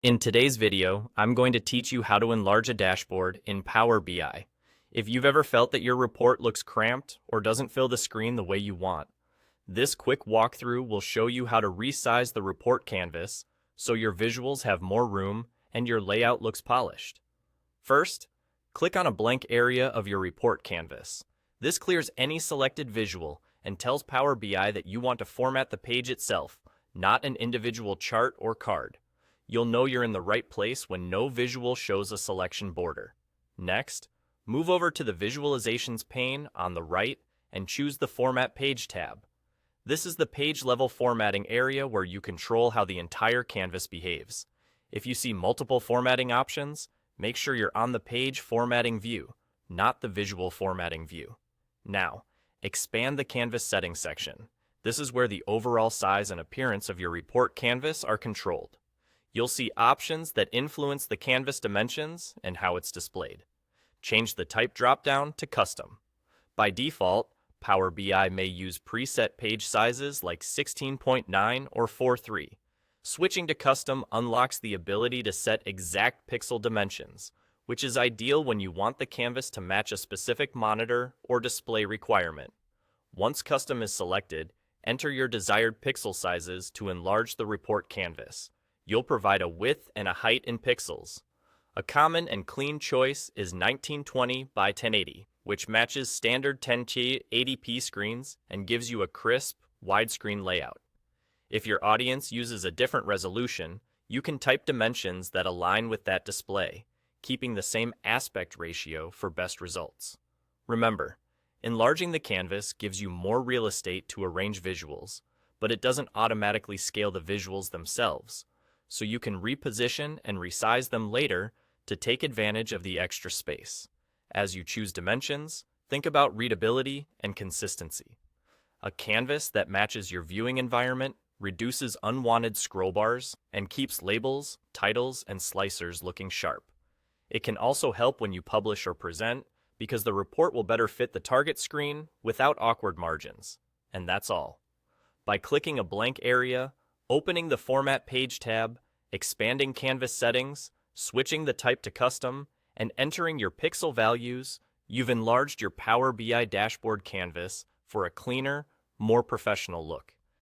In today's video, I'm going to teach you how to enlarge a dashboard in Power BI. If you've ever felt that your report looks cramped or doesn't fill the screen the way you want, this quick walkthrough will show you how to resize the report canvas so your visuals have more room and your layout looks polished. First, click on a blank area of your report canvas. This clears any selected visual and tells Power BI that you want to format the page itself, not an individual chart or card. You'll know you're in the right place when no visual shows a selection border. Next, move over to the Visualizations pane on the right and choose the Format Page tab. This is the page-level formatting area where you control how the entire canvas behaves. If you see multiple formatting options, make sure you're on the Page Formatting view, not the Visual Formatting view. Now, expand the Canvas Settings section. This is where the overall size and appearance of your report canvas are controlled. You'll see options that influence the canvas dimensions and how it's displayed. Change the type dropdown to custom. By default, Power BI may use preset page sizes like 16.9 or 4:3. Switching to custom unlocks the ability to set exact pixel dimensions, which is ideal when you want the canvas to match a specific monitor or display requirement. Once custom is selected, enter your desired pixel sizes to enlarge the report canvas. You'll provide a width and a height in pixels. A common and clean choice is 1920 by 1080, which matches standard 1080p screens and gives you a crisp, widescreen layout. If your audience uses a different resolution, you can type dimensions that align with that display, keeping the same aspect ratio for best results. Remember, enlarging the canvas gives you more real estate to arrange visuals, but it doesn't automatically scale the visuals themselves, so you can reposition and resize them later to take advantage of the extra space. As you choose dimensions, think about readability and consistency. A canvas that matches your viewing environment reduces unwanted scroll bars and keeps labels, titles, and slicers looking sharp. It can also help when you publish or present because the report will better fit the target screen without awkward margins. And that's all. By clicking a blank area, opening the Format Page tab, expanding canvas settings, switching the type to custom, and entering your pixel values, you've enlarged your Power BI dashboard canvas for a cleaner, more professional look.